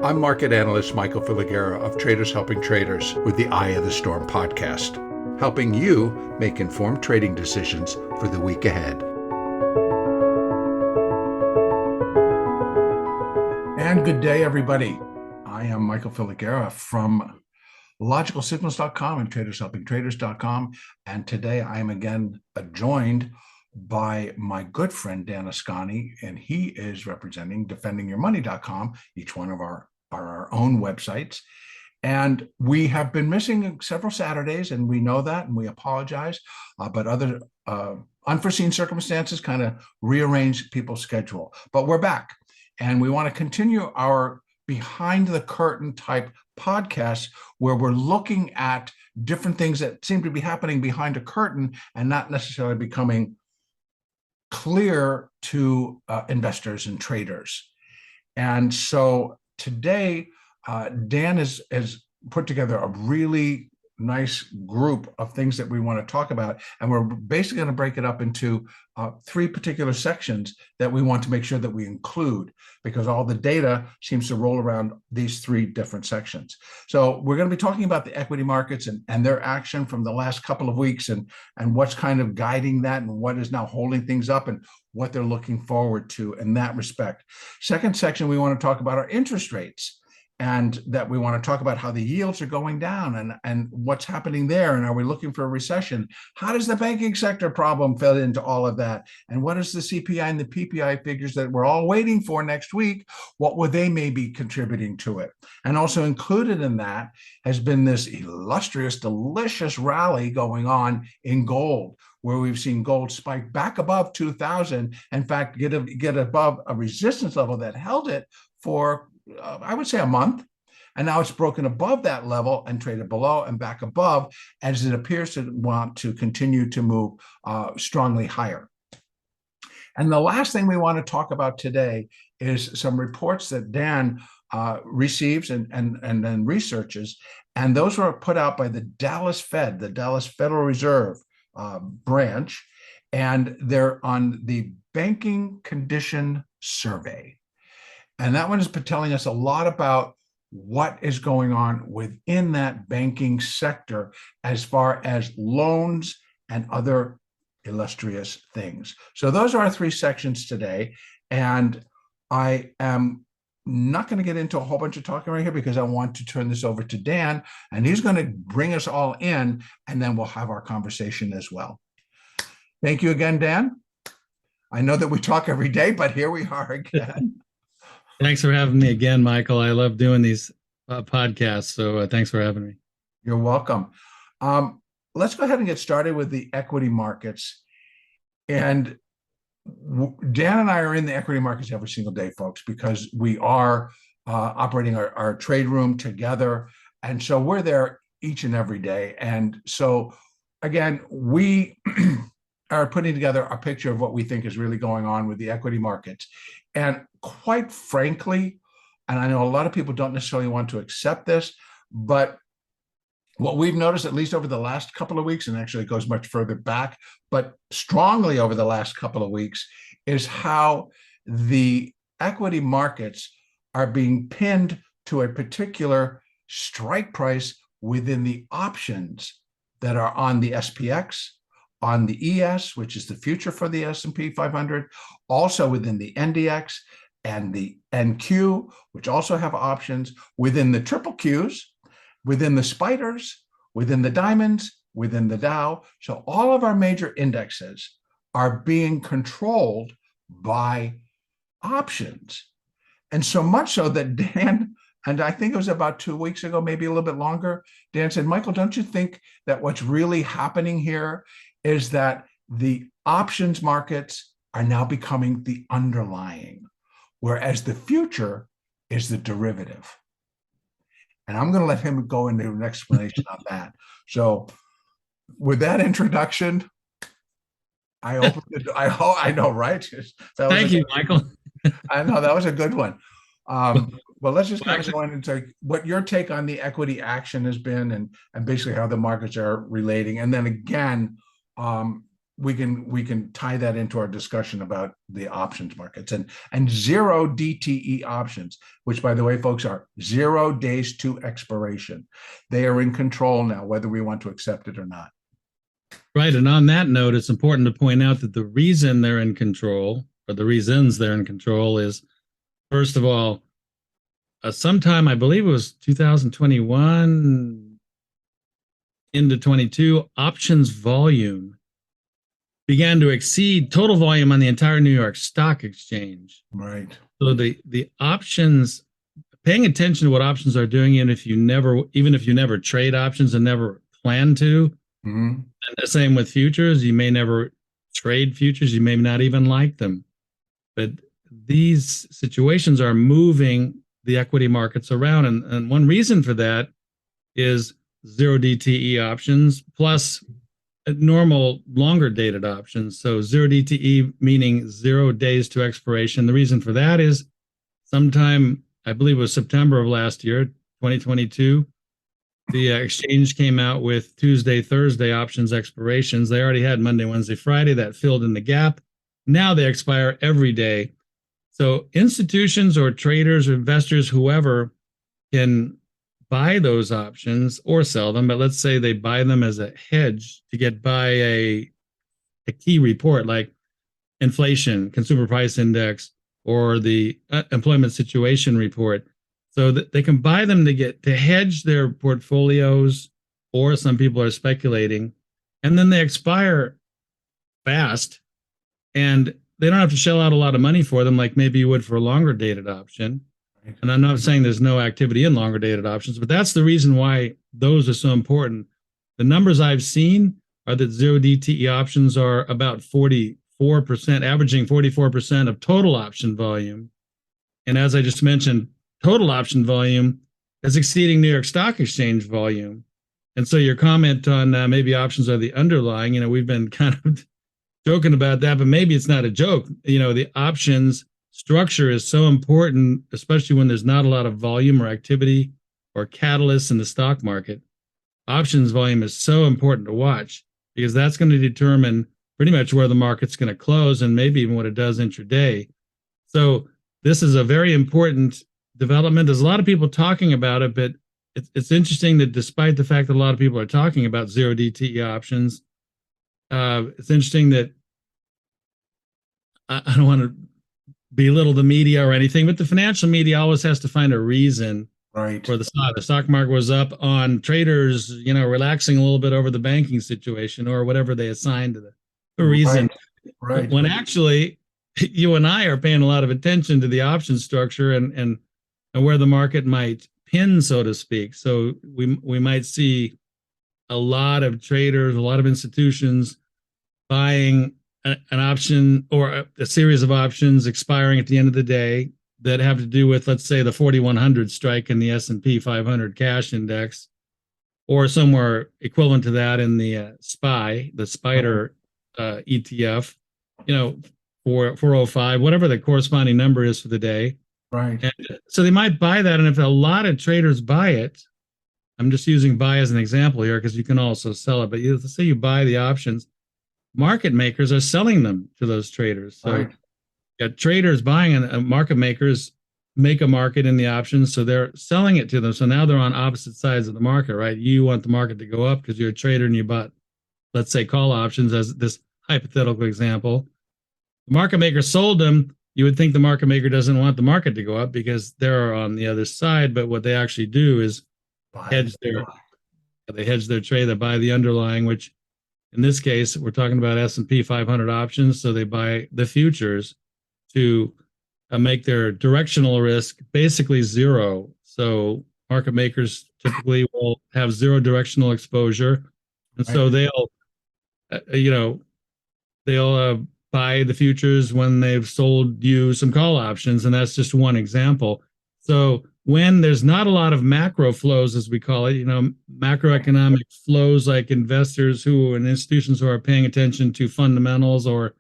I'm market analyst Michael Filighera of Traders Helping Traders with the Eye of the Storm podcast, helping you make informed trading decisions for the week ahead. And good day, everybody. I am Michael Filighera from logicalsignals.com and tradershelpingtraders.com. And today I am again joined by my good friend Dan Ascani, and he is representing defendingyourmoney.com, each one of our own websites. And we have been missing several Saturdays, and we know that, and we apologize, but other unforeseen circumstances kind of rearrange people's schedule. But we're back, and we want to continue our behind the curtain type podcasts where we're looking at different things that seem to be happening behind a curtain and not necessarily becoming clear to investors and traders. And so today, Dan has put together a really nice group of things that we want to talk about. And we're basically going to break it up into three particular sections that we want to make sure that we include, because all the data seems to roll around these three different sections. So we're going to be talking about the equity markets and their action from the last couple of weeks and what's kind of guiding that and what is now holding things up and what they're looking forward to in that respect. Second section, we want to talk about our interest rates, and that we want to talk about how the yields are going down and what's happening there. And are we looking for a recession? How does the banking sector problem fit into all of that? And what is the CPi and the PPI figures that we're all waiting for next week? What would they may be contributing to it? And also included in that has been this illustrious, delicious rally going on in gold, where we've seen gold spike back above 2,000. In fact, get above a resistance level that held it for I would say a month, and now it's broken above that level and traded below and back above, as it appears to want to continue to move strongly higher. And the last thing we want to talk about today is some reports that Dan receives and then researches, and those were put out by the Dallas Fed, the Dallas Federal Reserve branch, and they're on the Banking Condition Survey. And that one is telling us a lot about what is going on within that banking sector as far as loans and other illustrious things. So those are our three sections today. And I am not going to get into a whole bunch of talking right here because I want to turn this over to Dan, and he's going to bring us all in, and then we'll have our conversation as well. Thank you again, Dan. I know that we talk every day, but here we are again. Thanks for having me again, Michael. I love doing these podcasts, so thanks for having me. You're welcome. Let's go ahead and get started with the equity markets. And Dan and I are in the equity markets every single day, folks, because we are operating our trade room together. And so we're there each and every day. And so, again, we are putting together a picture of what we think is really going on with the equity markets. And quite frankly, and I know a lot of people don't necessarily want to accept this, but what we've noticed, at least over the last couple of weeks, and actually it goes much further back, but strongly over the last couple of weeks, is how the equity markets are being pinned to a particular strike price within the options that are on the SPX, on the ES, which is the future for the S&P 500, also within the NDX and the NQ, which also have options, within the triple Qs, within the spiders, within the diamonds, within the Dow. So all of our major indexes are being controlled by options. And so much so that Dan, and I think it was about 2 weeks ago, maybe a little bit longer, Dan said, Michael, don't you think that what's really happening here is that the options markets are now becoming the underlying, whereas the future is the derivative? And I'm going to let him go into an explanation on that. So with that introduction, I opened it. I know, right? Thank you, Michael. I know that was a good one. Well, let's just kind of go in and say what your take on the equity action has been and basically how the markets are relating. And then again, we can tie that into our discussion about the options markets and zero DTE options, which, by the way, folks, are 0 days to expiration. They are in control now, whether we want to accept it or not. Right. And on that note, it's important to point out that the reason they're in control, or the reasons they're in control, is, first of all, sometime, I believe it was 2021 into 22, options volume began to exceed total volume on the entire New York Stock Exchange. Right. So the options, paying attention to what options are doing, and even if you never trade options and never plan to, and the same with futures, you may never trade futures, you may not even like them. But these situations are moving the equity markets around. And one reason for that is zero DTE options plus normal longer dated options. So zero DTE meaning 0 days to expiration. The reason for that is sometime, I believe it was September of last year, 2022, the exchange came out with Tuesday, Thursday options expirations. They already had Monday, Wednesday, Friday. That filled in the gap. Now they expire every day. So institutions or traders or investors, whoever, can buy those options or sell them. But let's say they buy them as a hedge to get by a key report like inflation, consumer price index, or the employment situation report. So that they can buy them to hedge their portfolios, or some people are speculating, and then they expire fast, and they don't have to shell out a lot of money for them like maybe you would for a longer dated option. Right. And I'm not saying there's no activity in longer dated options, but that's the reason why those are so important. The numbers I've seen are that zero DTE options are about 44%, averaging 44% of total option volume. And as I just mentioned, total option volume is exceeding New York Stock Exchange volume. And so your comment on maybe options are the underlying, we've been kind of joking about that, but maybe it's not a joke. The options structure is so important, especially when there's not a lot of volume or activity or catalysts in the stock market. Options volume is so important to watch because that's going to determine pretty much where the market's going to close and maybe even what it does intraday. So this is a very important development. There's a lot of people talking about it, but it's interesting that despite the fact that a lot of people are talking about zero DTE options, it's interesting that I don't want to belittle the media or anything, but the financial media always has to find a reason for the stock. The stock market was up on traders, relaxing a little bit over the banking situation or whatever they assigned to the reason. Right. When actually you and I are paying a lot of attention to the option structure and where the market might pin, so to speak. So we might see a lot of traders, a lot of institutions buying an option or a series of options expiring at the end of the day that have to do with, let's say, the 4100 strike in the S&P 500 cash index, or somewhere equivalent to that in the SPI, the Spider ETF, 405, whatever the corresponding number is for the day. Right. And so they might buy that. And if a lot of traders buy it, I'm just using buy as an example here because you can also sell it. But let's say you buy the options, market makers are selling them to those traders. So you got traders buying and market makers make a market in the options. So they're selling it to them. So now they're on opposite sides of the market, right? You want the market to go up because you're a trader and you bought, let's say, call options as this hypothetical example. The market maker sold them. You would think the market maker doesn't want the market to go up because they're on the other side. But what they actually do is hedge their trade. They buy the underlying, which in this case, we're talking about S&P 500 options. So they buy the futures to make their directional risk basically zero. So market makers typically will have zero directional exposure. And so they'll buy the futures when they've sold you some call options. And that's just one example. So when there's not a lot of macro flows, as we call it, macroeconomic flows, like investors and institutions who are paying attention to fundamentals or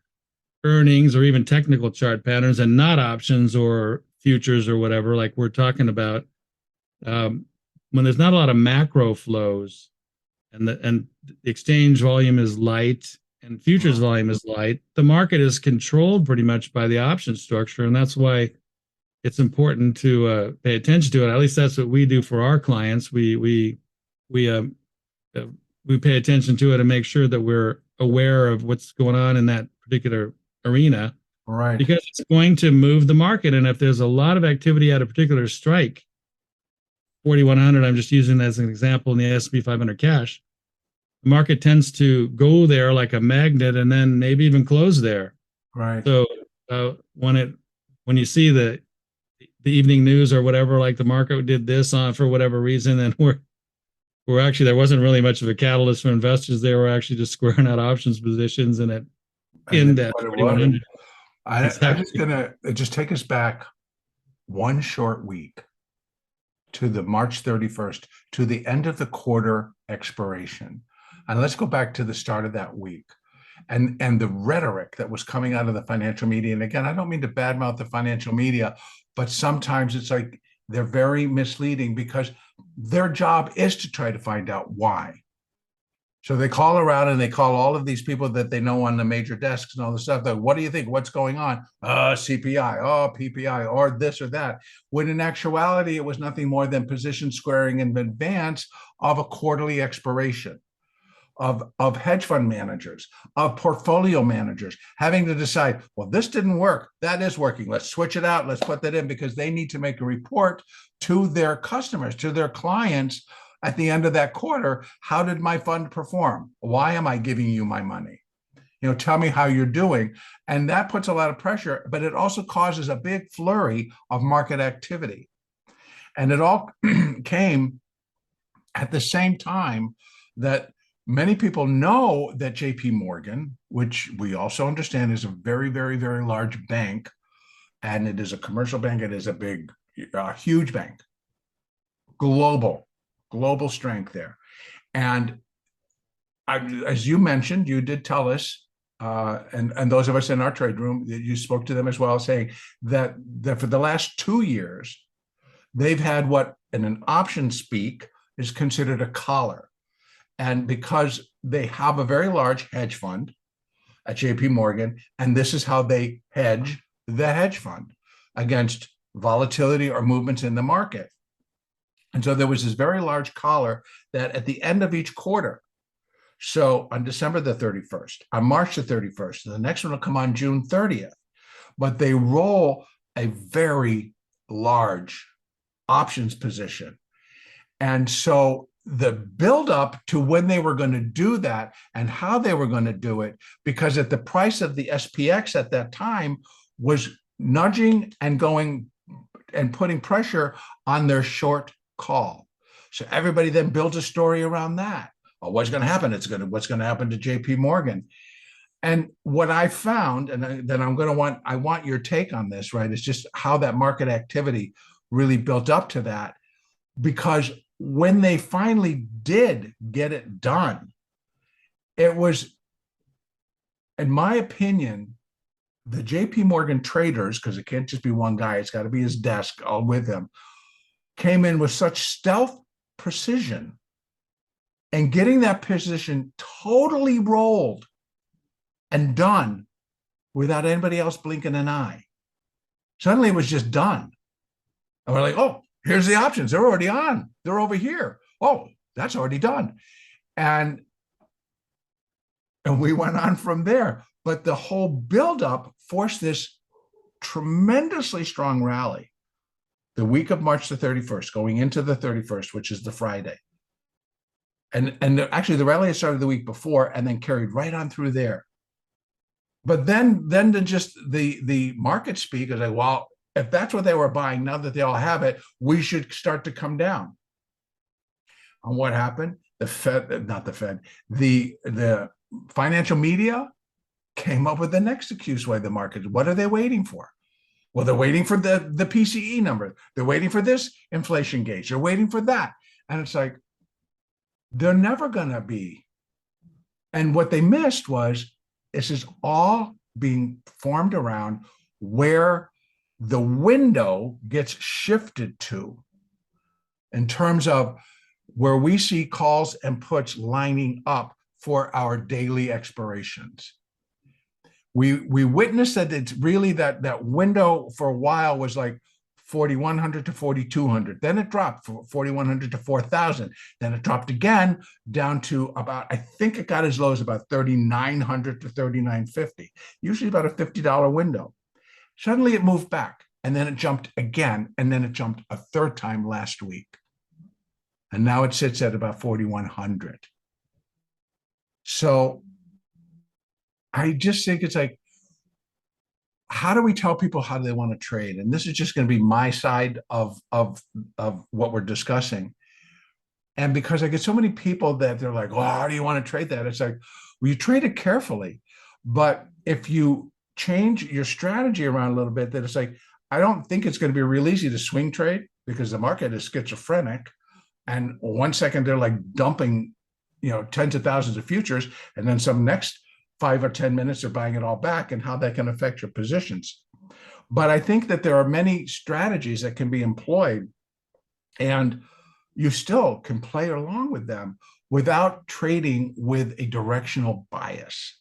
earnings or even technical chart patterns and not options or futures or whatever, like we're talking about, when there's not a lot of macro flows and the exchange volume is light and futures volume is light, the market is controlled pretty much by the option structure, and that's why it's important to pay attention to it. At least that's what we do for our clients. We uh, we pay attention to it and make sure that we're aware of what's going on in that particular arena, Right. because it's going to move the market. And if there's a lot of activity at a particular strike, 4,100, I'm just using that as an example in the S&P 500 cash, the market tends to go there like a magnet and then maybe even close there. Right. So when you see the evening news or whatever, like the market did this on for whatever reason, and we're actually, there wasn't really much of a catalyst for investors. They were actually just squaring out options positions, and it in that 4,100. I'm just gonna just take us back one short week to the March 31st, to the end of the quarter expiration. And let's go back to the start of that week and the rhetoric that was coming out of the financial media. And again, I don't mean to badmouth the financial media, but sometimes it's like they're very misleading because their job is to try to find out why. So they call around and they call all of these people that they know on the major desks and all the stuff. Like, what do you think? What's going on? CPI, PPI, or this or that. When in actuality, it was nothing more than position squaring in advance of a quarterly expiration of hedge fund managers, of portfolio managers, having to decide, well, this didn't work. That is working. Let's switch it out. Let's put that in, because they need to make a report to their customers, to their clients at the end of that quarter. How did my fund perform? Why am I giving you my money? Tell me how you're doing. And that puts a lot of pressure, but it also causes a big flurry of market activity. And it all came at the same time that many people know that JP Morgan, which we also understand is a very, very, very large bank, and it is a commercial bank, it is a big, huge bank, global strength there. And as you mentioned, you did tell us, and those of us in our trade room, you spoke to them as well, saying that for the last 2 years, they've had what in an option speak is considered a collar. And because they have a very large hedge fund at JP Morgan, and this is how they hedge the hedge fund against volatility or movements in the market. And so there was this very large collar that at the end of each quarter, so on December the 31st, on March the 31st, the next one will come on June 30th, but they roll a very large options position. And so the buildup to when they were going to do that and how they were going to do it, because at the price of the SPX at that time was nudging and going and putting pressure on their short call. So everybody then builds a story around that. Oh, what's going to happen? What's going to happen to JP Morgan? And what I found, and then I want your take on this, right, is just how that market activity really built up to that. Because when they finally did get it done, it was, in my opinion, the JP Morgan traders, because it can't just be one guy, it's got to be his desk all with him, came in with such stealth precision and getting that position totally rolled and done without anybody else blinking an eye. Suddenly it was just done. And we're like, oh, here's the options. They're already on. They're over here. Oh, that's already done. And we went on from there. But the whole buildup forced this tremendously strong rally the week of March the 31st, going into the 31st, which is the Friday. And actually, the rally had started the week before and then carried right on through there. But then the market speak is like, well, if that's what they were buying, now that they all have it, we should start to come down. And what happened? The financial media came up with the next excuse why the market. What are they waiting for? Well, they're waiting for the PCE number. They're waiting for this inflation gauge. They're waiting for that. And it's like, they're never going to be. And what they missed was this is all being formed around where the window gets shifted to in terms of where we see calls and puts lining up for our daily expirations. We witnessed that it's really that window for a while was like 4,100 to 4,200. Then it dropped from 4,100 to 4,000. Then it dropped again down to about, I think it got as low as about 3,900 to 3,950, usually about a $50 window. Suddenly it moved back, and then it jumped again, and then it jumped a third time last week. And now it sits at about 4,100. So I just think it's like, how do we tell people how they want to trade? And this is just going to be my side of what we're discussing. And because I get so many people that they're like, "Oh, how do you want to trade that?" It's like, well, you trade it carefully, but if you change your strategy around a little bit, that it's like, I don't think it's going to be real easy to swing trade because the market is schizophrenic. And 1 second they're like dumping, tens of thousands of futures, and then some next 5 or 10 minutes they're buying it all back, and how that can affect your positions. But I think that there are many strategies that can be employed, and you still can play along with them without trading with a directional bias.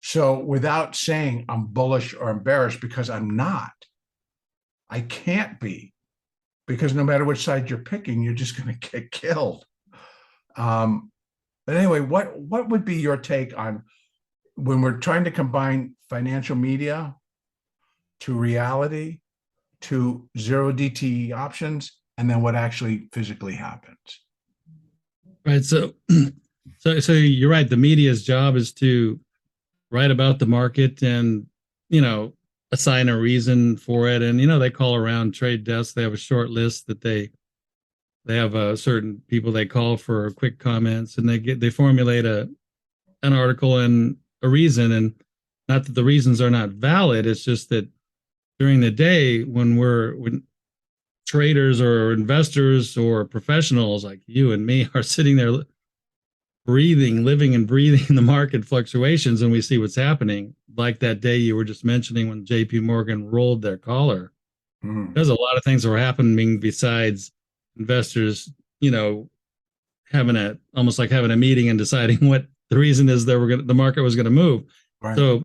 So without saying I'm bullish or I'm bearish, because I'm not. I can't be, because no matter which side you're picking, you're just going to get killed. But anyway, what would be your take on when we're trying to combine financial media to reality, to zero DTE options, and then what actually physically happens? Right. So you're right. The media's job is to write about the market and, assign a reason for it. And, they call around trade desks. They have a short list that they have certain people they call for quick comments, and they formulate an article and a reason. And not that the reasons are not valid. It's just that during the day, when traders or investors or professionals like you and me are sitting there living and breathing the market fluctuations, and we see what's happening, like that day you were just mentioning when JP Morgan rolled their collar. There's a lot of things that were happening besides investors, almost like having a meeting and deciding what the reason is the market was going to move. Right. So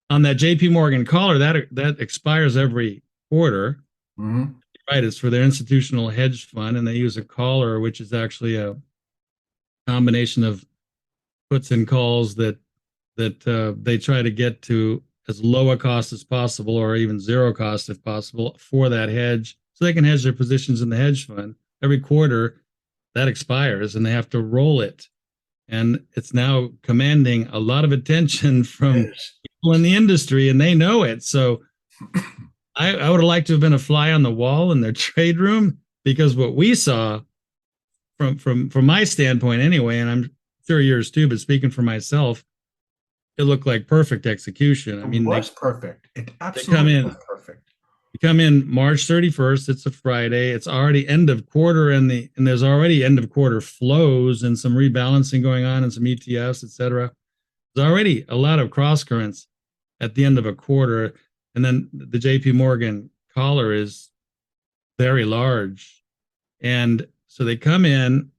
on that JP Morgan collar, that expires every quarter. Mm-hmm. Right. It's for their institutional hedge fund, and they use a collar, which is actually a combination of puts and calls that they try to get to as low a cost as possible, or even zero cost if possible, for that hedge, so they can hedge their positions in the hedge fund. Every quarter that expires, and they have to roll it, and it's now commanding a lot of attention from people in the industry, and they know it. So I would have liked to have been a fly on the wall in their trade room, because what we saw from my standpoint anyway, and I'm sure yours too, but speaking for myself, it looked like perfect execution. I mean, it was perfect. It absolutely was perfect. You come in March 31st. It's a Friday. It's already end of quarter, and there's already end of quarter flows and some rebalancing going on and some ETFs, etc. There's already a lot of cross currents at the end of a quarter, and then the JP Morgan collar is very large, and so they come in,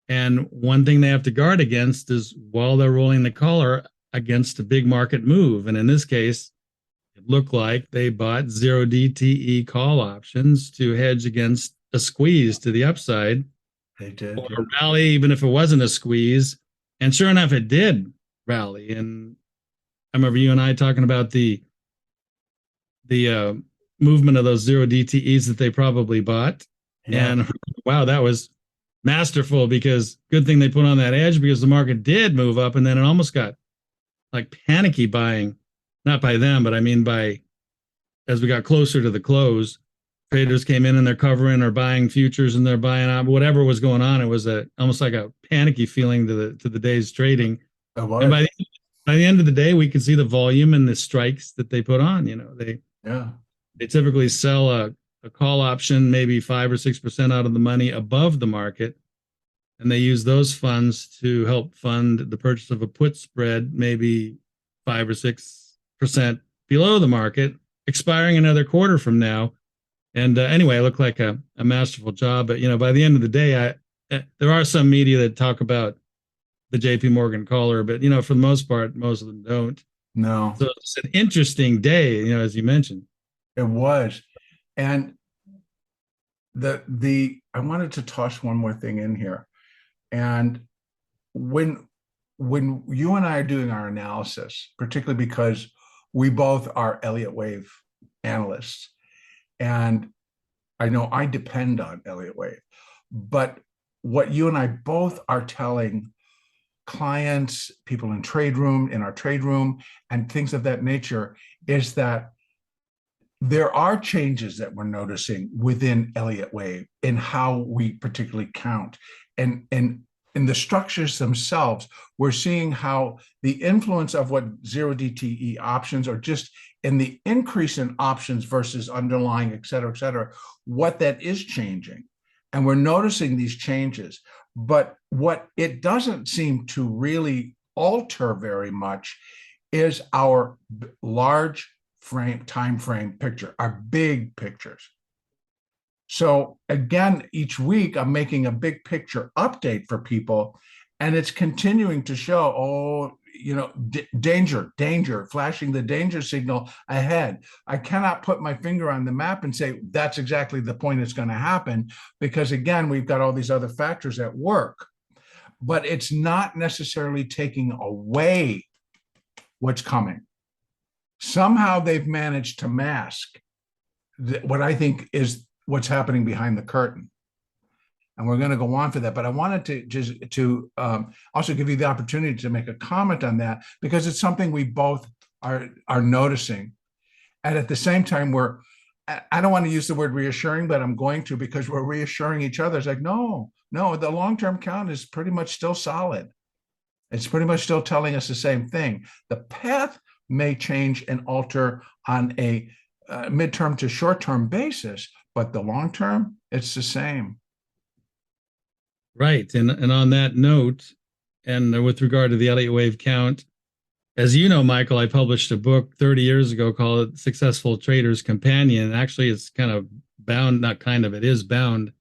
and one thing they have to guard against is, while they're rolling the collar, against a big market move. And in this case, it looked like they bought zero DTE call options to hedge against a squeeze to the upside. They did. Or a rally, even if it wasn't a squeeze. And sure enough, it did rally. And I remember you and I talking about the movement of those zero DTEs that they probably bought. Yeah. And wow, that was masterful, because good thing they put on that edge, because the market did move up, and then it almost got like panicky buying, not by them, but I mean as we got closer to the close, traders came in and they're covering or buying futures, and they're buying out whatever was going on. It was almost like a panicky feeling to the day's trading. And by the end of the day, we could see the volume and the strikes that they put on. They typically sell a call option maybe 5 or 6% out of the money above the market, and they use those funds to help fund the purchase of a put spread, maybe 5 or 6% below the market, expiring another quarter from now. And anyway, it looked like a masterful job. But by the end of the day, there are some media that talk about the JP Morgan caller, but for the most part, most of them don't. No, So it's an interesting day, as you mentioned. it was. And I wanted to toss one more thing in here. And when you and I are doing our analysis, particularly because we both are Elliott Wave analysts, and I know I depend on Elliott Wave, but what you and I both are telling clients, people in our trade room, and things of that nature is that there are changes that we're noticing within Elliott Wave in how we particularly count. And in the structures themselves, we're seeing how the influence of what zero DTE options, or just in the increase in options versus underlying, et cetera, what that is changing. And we're noticing these changes. But what it doesn't seem to really alter very much is our large time frame picture, our big pictures. So again, each week I'm making a big picture update for people, and it's continuing to show, danger, flashing the danger signal ahead. I cannot put my finger on the map and say that's exactly the point it's going to happen, because again, we've got all these other factors at work, but it's not necessarily taking away what's coming. Somehow they've managed to mask what I think is what's happening behind the curtain. And we're going to go on for that. But I wanted to also give you the opportunity to make a comment on that, because it's something we both are noticing. And at the same time, I don't want to use the word reassuring, but I'm going to, because we're reassuring each other. It's like, no, the long-term count is pretty much still solid. It's pretty much still telling us the same thing. The path may change and alter on a midterm to short-term basis, but the long-term, it's the same. Right. And on that note, and with regard to the Elliott Wave count, as you know, Michael, I published a book 30 years ago called Successful Trader's Companion. Actually, it's kind of bound, not kind of, it is bound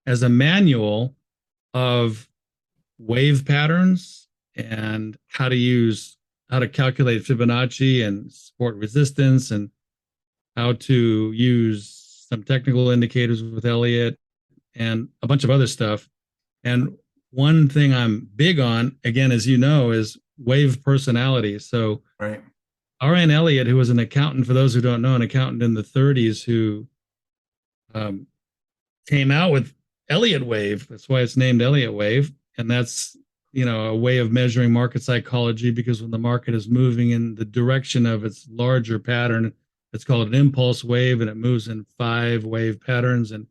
as a manual of wave patterns and how to calculate Fibonacci and support resistance, and how to use some technical indicators with Elliott and a bunch of other stuff. And one thing I'm big on, again, as you know, is wave personality. So right. R.N. Elliott, who was an accountant, for those who don't know, an accountant in the 30s who came out with Elliott Wave. That's why it's named Elliott Wave. And that's, a way of measuring market psychology, because when the market is moving in the direction of its larger pattern, it's called an impulse wave, and it moves in 5 wave patterns. And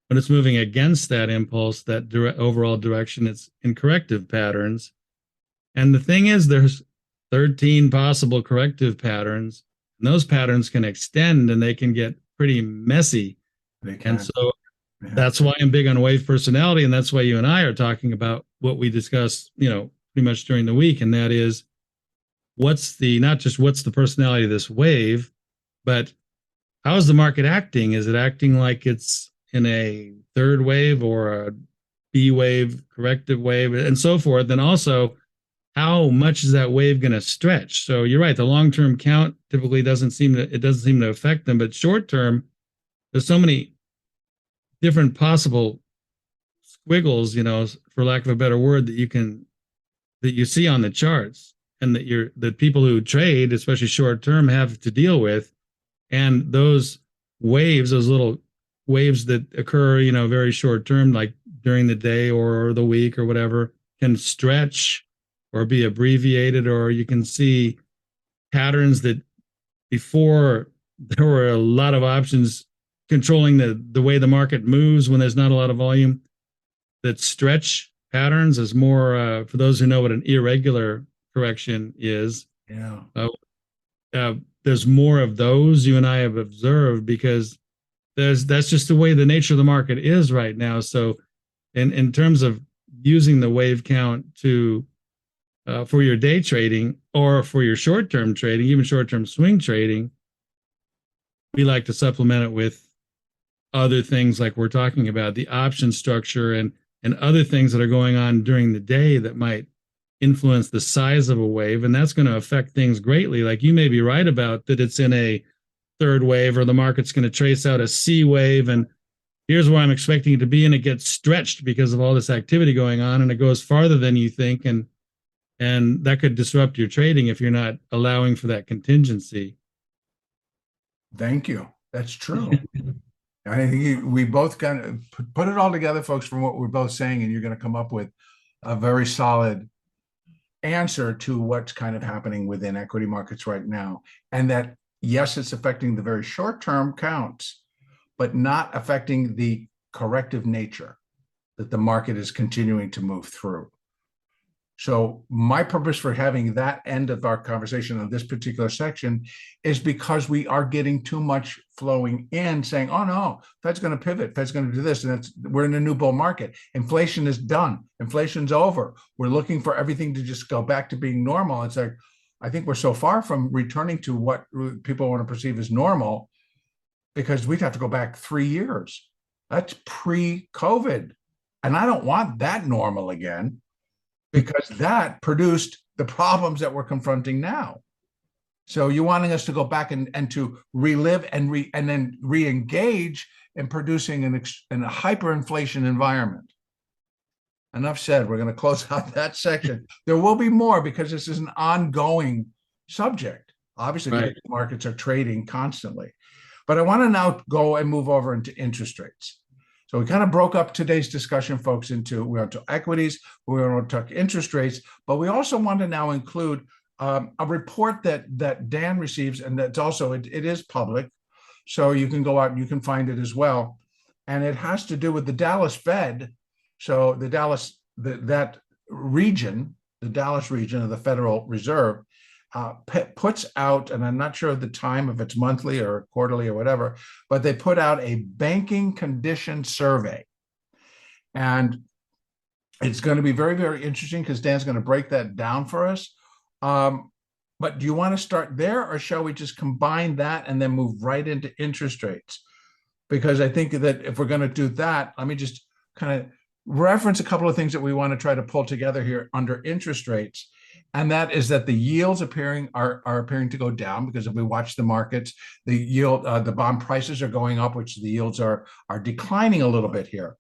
when it's moving against that impulse, that overall direction, it's in corrective patterns. And the thing is, there's 13 possible corrective patterns, and those patterns can extend and they can get pretty messy. They can. And so that's why I'm big on wave personality, and that's why you and I are talking about what we discuss, pretty much during the week, and that is not just what's the personality of this wave, but how is the market acting? Is it acting like it's in a third wave or a B wave, corrective wave, and so forth? And also, how much is that wave going to stretch? So you're right, the long-term count typically doesn't seem to affect them, but short-term, there's so many different possible squiggles, for lack of a better word, that you see on the charts, and that people who trade, especially short term, have to deal with. And those waves, those little waves that occur, very short term, like during the day or the week or whatever, can stretch or be abbreviated, or you can see patterns that before there were a lot of options controlling the way the market moves when there's not a lot of volume, that stretch patterns is more, for those who know what an irregular correction is. Yeah. There's more of those you and I have observed, because that's just the way the nature of the market is right now. So in terms of using the wave count to for your day trading or for your short-term trading, even short-term swing trading, we like to supplement it with other things like we're talking about, the option structure and other things that are going on during the day that might influence the size of a wave, and that's going to affect things greatly. Like you may be right about that it's in a third wave, or the market's going to trace out a C wave, and here's where I'm expecting it to be, and it gets stretched because of all this activity going on, and it goes farther than you think, and that could disrupt your trading if you're not allowing for that contingency. Thank you. That's true. I think we both kind of put it all together, folks, from what we're both saying, and you're going to come up with a very solid answer to what's kind of happening within equity markets right now. And that, yes, it's affecting the very short-term counts, but not affecting the corrective nature that the market is continuing to move through. So my purpose for having that end of our conversation on this particular section is because we are getting too much flowing in saying, oh no, Fed's going to pivot, Fed's going to do this, and we're in a new bull market. Inflation is done. Inflation's over. We're looking for everything to just go back to being normal. It's like, I think we're so far from returning to what people want to perceive as normal, because we'd have to go back 3 years. That's pre-COVID. And I don't want that normal again, because that produced the problems that we're confronting now. So you're wanting us to go back and to relive and then re-engage in producing in a hyperinflation environment. Enough said. We're going to close out that section. There will be more, because this is an ongoing subject. Obviously, right. Markets are trading constantly. But I want to now go and move over into interest rates. So we kind of broke up today's discussion, folks, into we want to equities, we want to talk interest rates, but we also want to now include a report that Dan receives, and that's also it is public, so you can go out and you can find it as well, and it has to do with the Dallas Fed. So the Dallas that region, the Dallas region of the Federal Reserve, puts out, and I'm not sure of the time, if it's monthly or quarterly or whatever, but they put out a banking condition survey. And it's going to be very, very interesting, because Dan's going to break that down for us. But do you want to start there, or shall we just combine that and then move right into interest rates? Because I think that if we're going to do that, let me just kind of reference a couple of things that we want to try to pull together here under interest rates. And that is that the yields are appearing to go down, because if we watch the markets, the yield, the bond prices are going up, which the yields are declining a little bit here.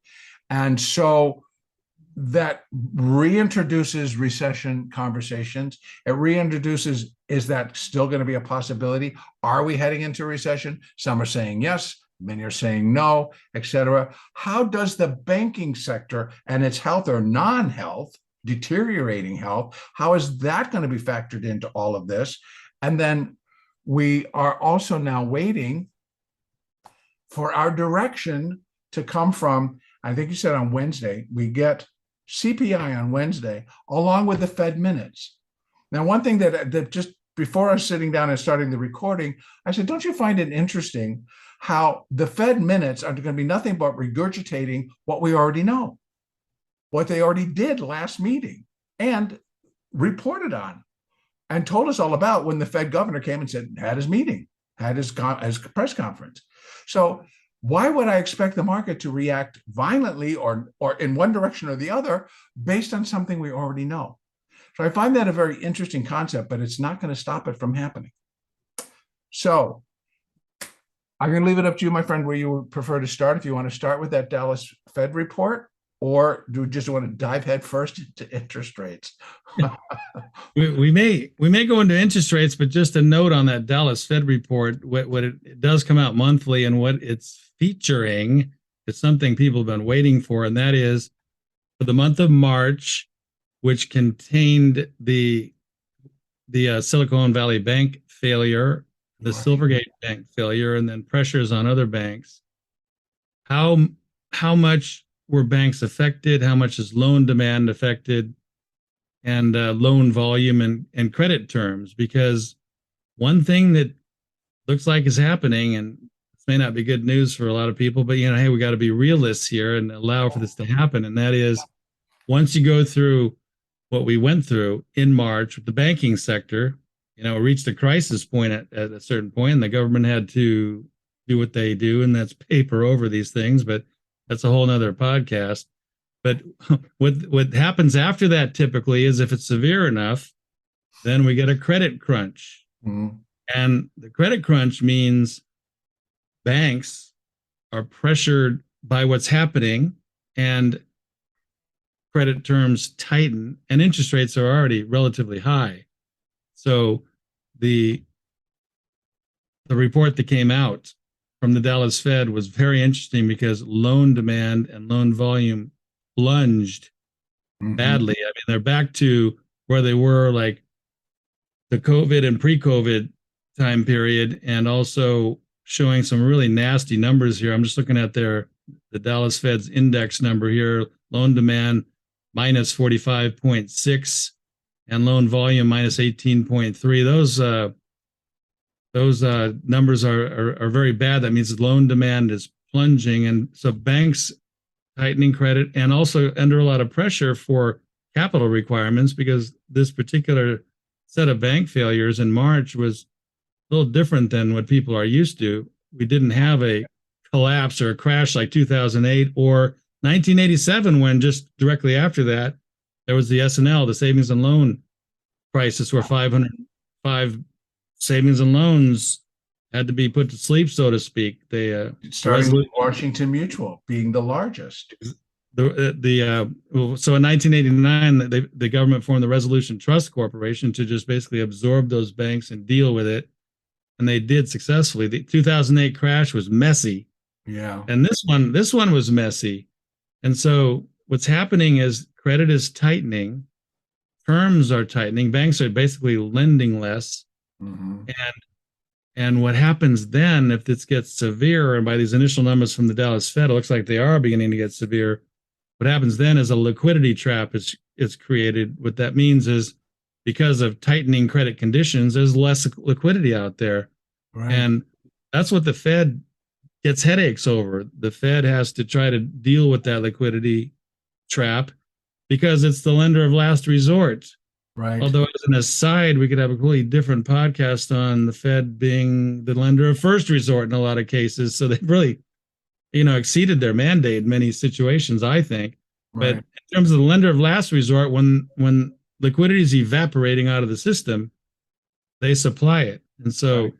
And so that reintroduces recession conversations. It reintroduces, is that still going to be a possibility? Are we heading into a recession? Some are saying yes, many are saying no, et cetera. How does the banking sector and its health or non-health, deteriorating health, how is that going to be factored into all of this? And then we are also now waiting for our direction to come from, I think you said on Wednesday, we get CPI on Wednesday, along with the Fed minutes. Now, one thing that just before I was sitting down and starting the recording, I said, don't you find it interesting how the Fed minutes are going to be nothing but regurgitating what we already know, what they already did last meeting and reported on and told us all about when the Fed governor came and said, had his meeting, had his press conference. So why would I expect the market to react violently or in one direction or the other based on something we already know? So I find that a very interesting concept, but it's not going to stop it from happening. So I'm going to leave it up to you, my friend, where you would prefer to start. If you want to start with that Dallas Fed report, or do you just want to dive head first into interest rates? we may go into interest rates, but just a note on that Dallas Fed report, what it does come out monthly, and what it's featuring is something people have been waiting for, and that is for the month of March, which contained the Silicon Valley Bank failure, the Silvergate Bank failure, and then pressures on other banks. How much were banks affected? How much is loan demand affected? And loan volume and credit terms? Because one thing that looks like is happening, and this may not be good news for a lot of people, but hey, we got to be realists here and allow for this to happen. And that is, once you go through what we went through in March with the banking sector, reached a crisis point at a certain point, and the government had to do what they do, and that's paper over these things, but that's a whole nother podcast. But what happens after that typically is if it's severe enough, then we get a credit crunch. Mm-hmm. And the credit crunch means banks are pressured by what's happening and credit terms tighten and interest rates are already relatively high. So the report that came out from the Dallas Fed was very interesting because loan demand and loan volume plunged badly. I mean, they're back to where they were like the COVID and pre-COVID time period, and also showing some really nasty numbers here. I'm just looking at the Dallas Fed's index number here, loan demand minus 45.6 and loan volume minus 18.3. Those numbers are very bad. That means loan demand is plunging, and so banks tightening credit and also under a lot of pressure for capital requirements, because this particular set of bank failures in March was a little different than what people are used to. We didn't have a collapse or a crash like 2008 or 1987, when just directly after that, there was the SNL, the savings and loan crisis, where 505 savings and loans had to be put to sleep, so to speak. They starting with Washington Mutual being the largest. So in 1989, the government formed the Resolution Trust Corporation to just basically absorb those banks and deal with it, and they did successfully. The 2008 crash was messy, yeah, and this one was messy. And so what's happening is credit is tightening, terms are tightening, banks are basically lending less, and what happens then if this gets severe, and by these initial numbers from the Dallas Fed, it looks like they are beginning to get severe. What happens then is a liquidity trap is created. What that means is, because of tightening credit conditions, there's less liquidity out there. Right. And that's what the Fed gets headaches over. The Fed has to try to deal with that liquidity trap because it's the lender of last resort. Right. Although, as an aside, we could have a completely different podcast on the Fed being the lender of first resort in a lot of cases. So they've really, exceeded their mandate in many situations, I think. Right. But in terms of the lender of last resort, when liquidity is evaporating out of the system, they supply it. And so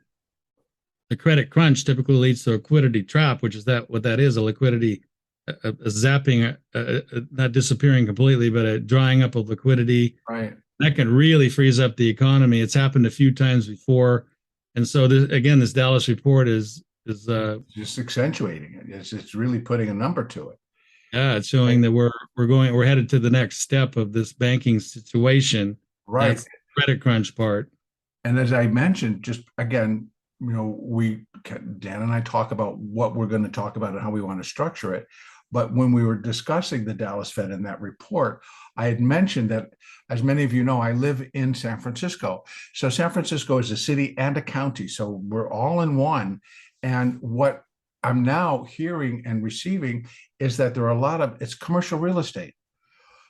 the credit crunch typically leads to a liquidity trap, which is what that is, a liquidity, a zapping, not disappearing completely, but a drying up of liquidity. Right. That can really freeze up the economy. It's happened a few times before. And so this Dallas report is just accentuating it. It's really putting a number to it. Yeah, it's showing that we're headed to the next step of this banking situation. Right. That's the credit crunch part. And as I mentioned, just again, Dan and I talk about what we're going to talk about and how we want to structure it. But when we were discussing the Dallas Fed and that report, I had mentioned that, as many of you know, I live in San Francisco. So San Francisco is a city and a county. So we're all in one. And what I'm now hearing and receiving is that there are it's commercial real estate.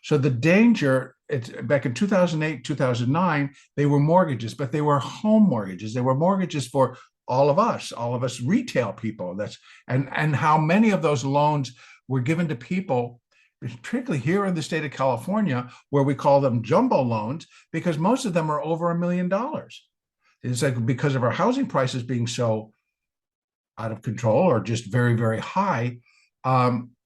So the danger, it's back in 2008, 2009, they were mortgages, but they were home mortgages. They were mortgages for all of us retail people. And how many of those loans were given to people, particularly here in the state of California, where we call them jumbo loans, because most of them are over $1 million. It's like, because of our housing prices being so out of control or just very, very high,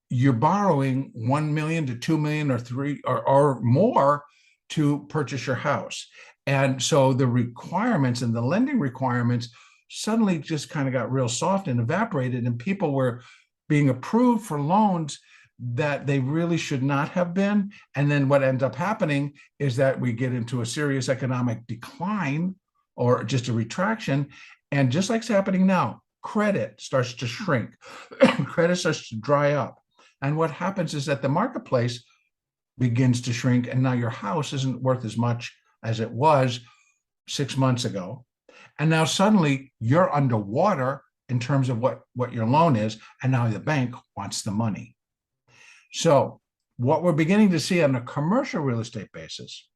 you're borrowing 1 million to 2 million or 3 or more to purchase your house. And so the requirements and the lending requirements suddenly just kind of got real soft and evaporated, and people were being approved for loans that they really should not have been. And then what ends up happening is that we get into a serious economic decline or just a retraction. And just like it's happening now, credit starts to shrink. Credit starts to dry up. And what happens is that the marketplace begins to shrink, and now your house isn't worth as much as it was 6 months ago. And now suddenly you're underwater in terms of what your loan is, and now the bank wants the money. So what we're beginning to see on a commercial real estate basis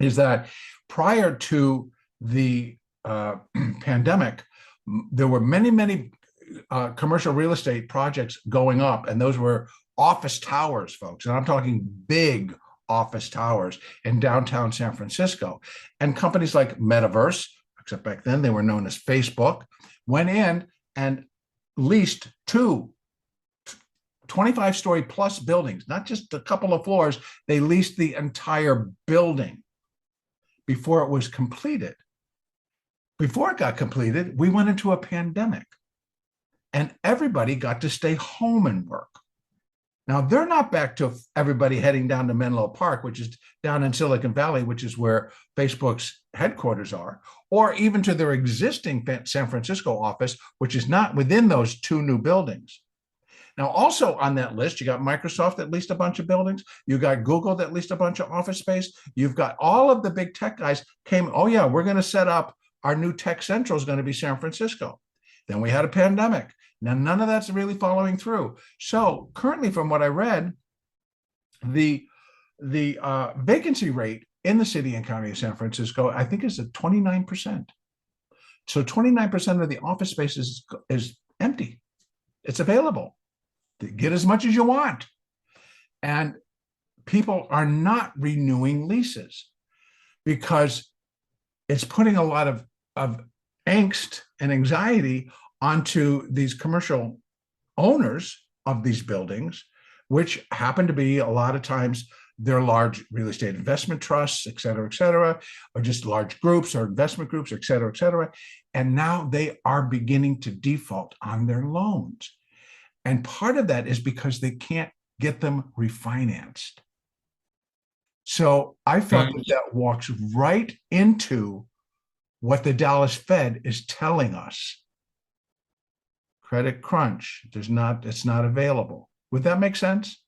is that prior to the pandemic, there were many commercial real estate projects going up, and those were office towers, folks. And I'm talking big office towers in downtown San Francisco. And companies like Metaverse, except back then they were known as Facebook, went in and leased two 25-story plus buildings, not just a couple of floors. They leased the entire building before it was completed. Before it got completed, we went into a pandemic and everybody got to stay home and work. Now, they're not back to everybody heading down to Menlo Park, which is down in Silicon Valley, which is where Facebook's headquarters are, or even to their existing San Francisco office, which is not within those two new buildings. Now, also on that list, you got Microsoft that leased a bunch of buildings. You got Google that leased a bunch of office space. You've got all of the big tech guys came, oh yeah, we're going to set up, our new tech central is going to be San Francisco. Then we had a pandemic. Now, none of that's really following through. So currently, from what I read, the vacancy rate in the city and county of San Francisco, I think, is at 29%. So 29% of the office space is empty. It's available. Get as much as you want. And people are not renewing leases because it's putting a lot of angst and anxiety onto these commercial owners of these buildings, which happen to be a lot of times they're large real estate investment trusts, et cetera, or just large groups or investment groups, et cetera. And now they are beginning to default on their loans. And part of that is because they can't get them refinanced. So I felt that walks right into what the Dallas Fed is telling us. Credit crunch, it's not available. Would that make sense?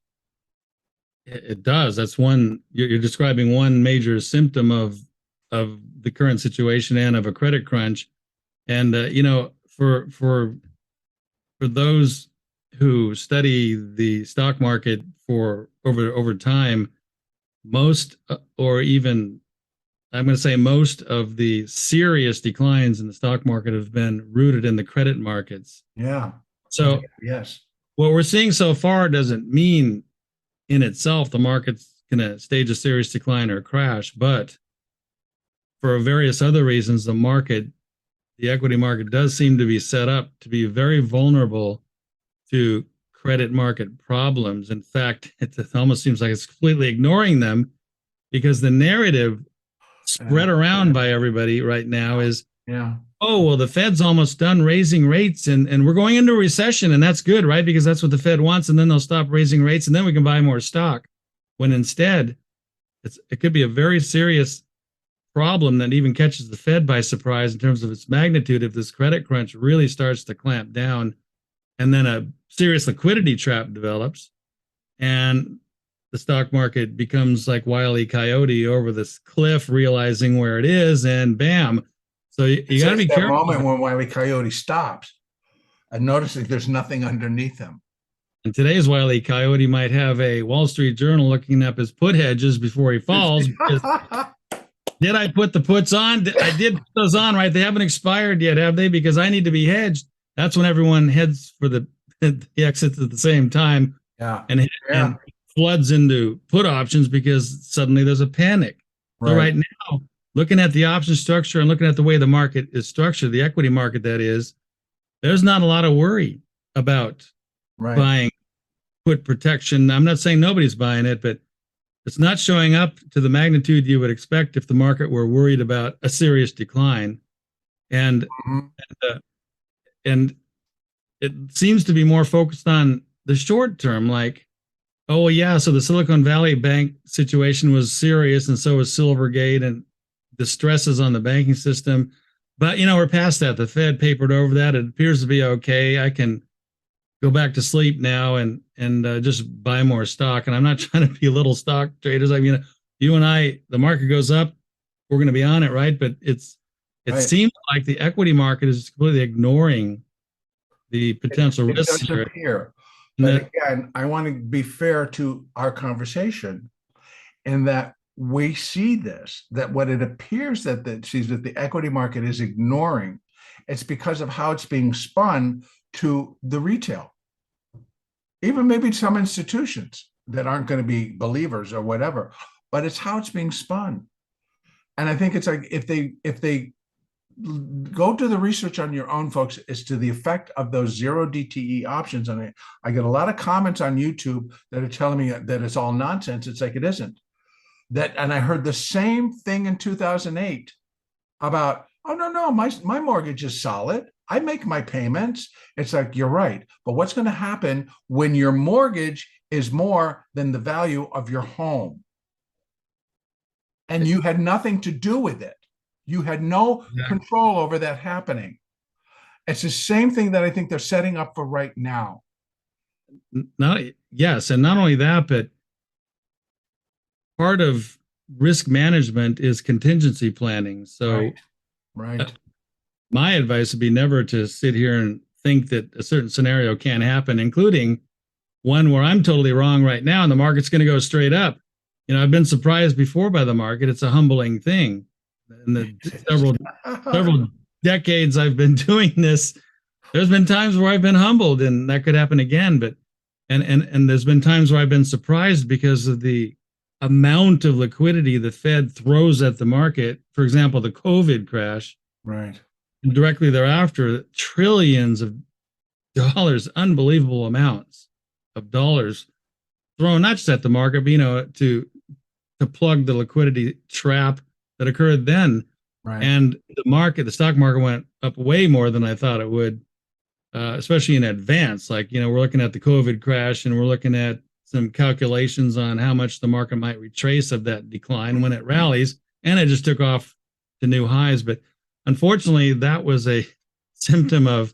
It does. That's one, you're describing one major symptom of the current situation and of a credit crunch. And for those who study the stock market for over time, most I'm going to say most of the serious declines in the stock market have been rooted in the credit markets. Yeah. So yes, what we're seeing so far doesn't mean in itself the market's going to stage a serious decline or crash, but for various other reasons, the equity market does seem to be set up to be very vulnerable to credit market problems. In fact, it almost seems like it's completely ignoring them because the narrative spread around by everybody right now is, oh, well, the Fed's almost done raising rates and we're going into a recession, and that's good, right? Because that's what the Fed wants, and then they'll stop raising rates and then we can buy more stock. When instead, it could be a very serious problem that even catches the Fed by surprise in terms of its magnitude if this credit crunch really starts to clamp down and then a serious liquidity trap develops and the stock market becomes like Wile E. Coyote over this cliff, realizing where it is, and bam. So you got to be careful. That moment when Wile E. Coyote stops and noticing there's nothing underneath him. And today's Wile E. Coyote might have a Wall Street Journal looking up his put hedges before he falls. Did I put the puts on? I did put those on, right? They haven't expired yet, have they? Because I need to be hedged. That's when everyone heads for the exits at the same time. And floods into put options because suddenly there's a panic. So right now, looking at the option structure and looking at the way the market is structured, the equity market that is, there's not a lot of worry about buying put protection. I'm not saying nobody's buying it, but it's not showing up to the magnitude you would expect if the market were worried about a serious decline. And and it seems to be more focused on the short term, like, oh, yeah, so the Silicon Valley Bank situation was serious, and so was Silvergate and the stresses on the banking system. But, we're past that. The Fed papered over that. It appears to be okay. I can go back to sleep now and just buy more stock. And I'm not trying to be little stock traders. I mean, you and I, the market goes up, we're going to be on it, right? But it seems like the equity market is completely ignoring the potential risks here. But again, I want to be fair to our conversation in that we see this, that what it appears that the equity market is ignoring, it's because of how it's being spun to the retail, even maybe some institutions that aren't going to be believers or whatever, but it's how it's being spun. And I think it's like if they go do the research on your own, folks, as to the effect of those zero DTE options. And I get a lot of comments on YouTube that are telling me that it's all nonsense. It's like it isn't. And I heard the same thing in 2008 about, oh no, my mortgage is solid. I make my payments. It's like, you're right. But what's going to happen when your mortgage is more than the value of your home? And you had nothing to do with it. You had no control over that happening. It's the same thing that I think they're setting up for right now. Yes. And not only that, but part of risk management is contingency planning. So right. My advice would be never to sit here and think that a certain scenario can't happen, including one where I'm totally wrong right now and the market's going to go straight up. I've been surprised before by the market. It's a humbling thing. In the several decades I've been doing this, there's been times where I've been humbled, and that could happen again. But and there's been times where I've been surprised because of the amount of liquidity the Fed throws at the market. For example, the COVID crash. Right. And directly thereafter, trillions of dollars, unbelievable amounts of dollars thrown not just at the market, but to plug the liquidity trap that occurred then. Right. And the stock market went up way more than I thought it would, especially in advance. Like, we're looking at the COVID crash, and we're looking at some calculations on how much the market might retrace of that decline when it rallies, and it just took off to new highs. But unfortunately, that was a symptom of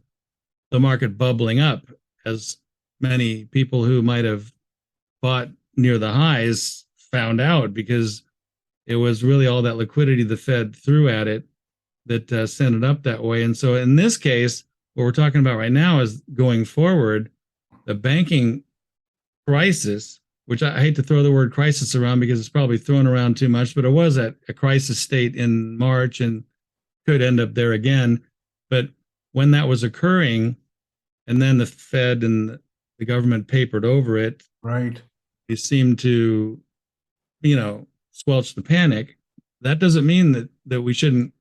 the market bubbling up, as many people who might have bought near the highs found out, because it was really all that liquidity the Fed threw at it that sent it up that way. And so in this case, what we're talking about right now is going forward, the banking crisis, which I hate to throw the word crisis around because it's probably thrown around too much, but it was at a crisis state in March and could end up there again. But when that was occurring, and then the Fed and the government papered over it, right, they seemed to, squelch the panic. That doesn't mean that we shouldn't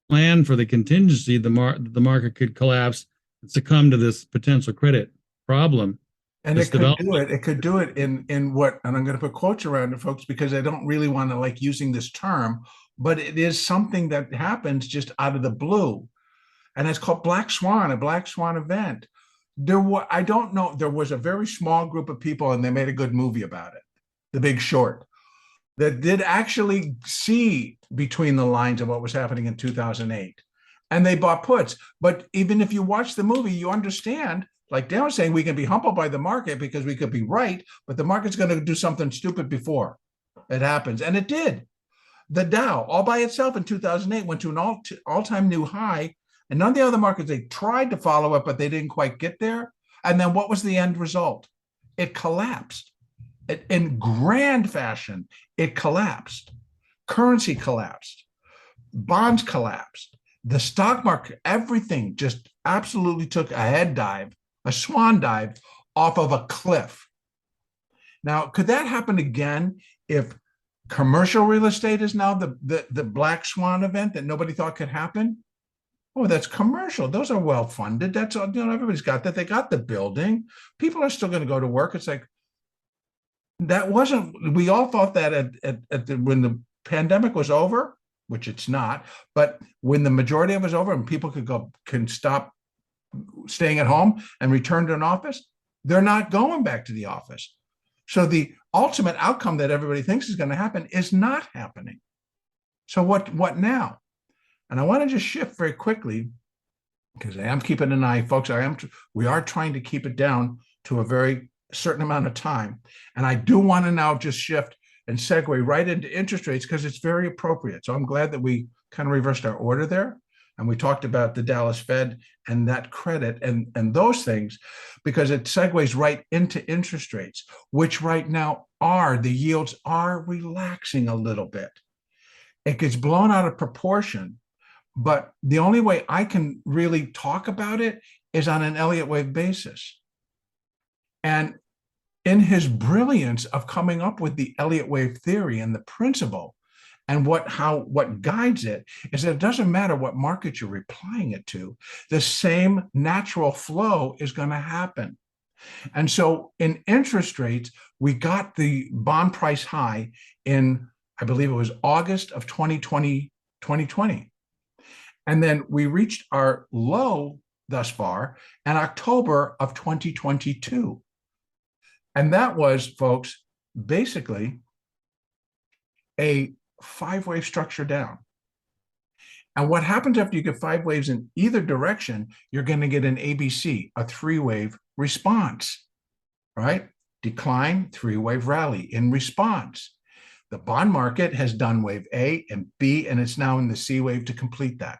plan for the contingency. The market could collapse and succumb to this potential credit problem. And it could do it in what, and I'm going to put quotes around it, folks, because I don't really want to like using this term, but it is something that happens just out of the blue. And it's called a Black Swan event. I don't know, there was a very small group of people, and they made a good movie about it, The Big Short, that did actually see between the lines of what was happening in 2008. And they bought puts. But even if you watch the movie, you understand, like Dan was saying, we can be humbled by the market because we could be right, but the market's going to do something stupid before it happens. And it did. The Dow, all by itself in 2008, went to an all-time new high. And none of the other markets, they tried to follow it, but they didn't quite get there. And then what was the end result? It collapsed. In grand fashion, it collapsed. Currency collapsed. Bonds collapsed. The stock market, everything just absolutely took a head dive, a swan dive off of a cliff. Now, could that happen again if commercial real estate is now the black swan event that nobody thought could happen? Oh, that's commercial. Those are well funded. That's all, everybody's got that. They got the building. People are still going to go to work. It's like, that wasn't, we all thought that when the pandemic was over, which it's not, but when the majority of it was over and people can stop staying at home and return to an office, they're not going back to the office. So the ultimate outcome that everybody thinks is going to happen is not happening. So what now? And I want to just shift very quickly, because I am keeping an eye, folks. We are trying to keep it down to a very certain amount of time. And I do want to now just shift and segue right into interest rates, because it's very appropriate. So I'm glad that we kind of reversed our order there. And we talked about the Dallas Fed and that credit and those things, because it segues right into interest rates, which right now the yields are relaxing a little bit. It gets blown out of proportion. But the only way I can really talk about it is on an Elliott wave basis. And in his brilliance of coming up with the Elliott wave theory and the principle, and what guides it is that it doesn't matter what market you're applying it to, the same natural flow is going to happen. And so in interest rates, we got the bond price high in, I believe it was August of 2020. And then we reached our low thus far in October of 2022. And that was, folks, basically a 5-wave structure down. And what happens after you get 5 waves in either direction, you're going to get an ABC, a 3-wave response, right? Decline, 3-wave rally in response. The bond market has done wave A and B, and it's now in the C wave to complete that.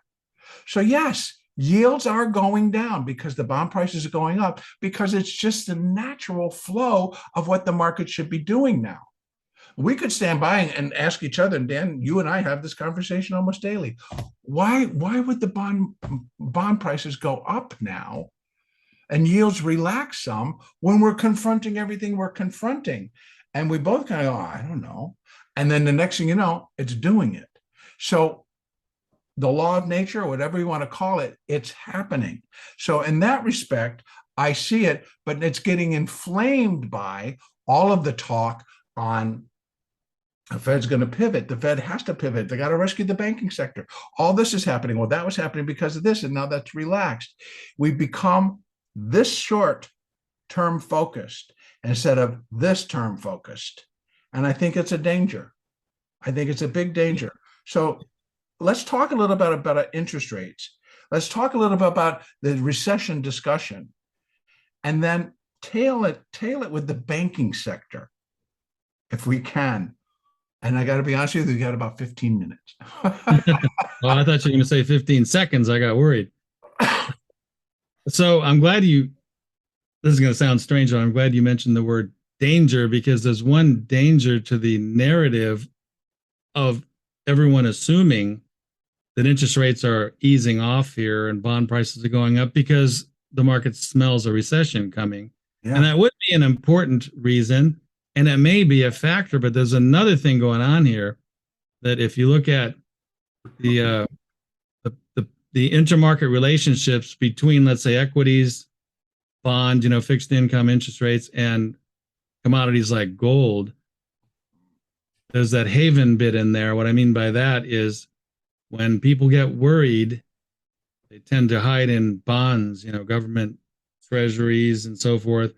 So yes, yields are going down because the bond prices are going up, because it's just the natural flow of what the market should be doing now. We could stand by and ask each other, and Dan, you and I have this conversation almost daily. Why would the bond prices go up now and yields relax some when we're confronting everything we're confronting? And we both kind of go, I don't know. And then the next thing you know, it's doing it. So the law of nature, or whatever you want to call it, it's happening. So in that respect, I see it, but it's getting inflamed by all of the talk on the Fed's going to pivot. The Fed has to pivot. They got to rescue the banking sector. All this is happening. Well, that was happening because of this, and now that's relaxed. We've become this short-term focused instead of this term focused. And I think it's a danger. I think it's a big danger. So let's talk a little bit about interest rates. Let's talk a little bit about the recession discussion, and then tail it with the banking sector, if we can. And I got to be honest with you, we got about 15 minutes. Well, I thought you were going to say 15 seconds. I got worried. So I'm glad this is going to sound strange, but I'm glad you mentioned the word danger, because there's one danger to the narrative of everyone assuming that interest rates are easing off here and bond prices are going up because the market smells a recession coming. Yeah. And that would be an important reason, and it may be a factor, but there's another thing going on here that if you look at the intermarket relationships between, let's say, equities, bond, fixed income interest rates, and commodities like gold, there's that haven bit in there. What I mean by that is when people get worried, they tend to hide in bonds, government treasuries and so forth.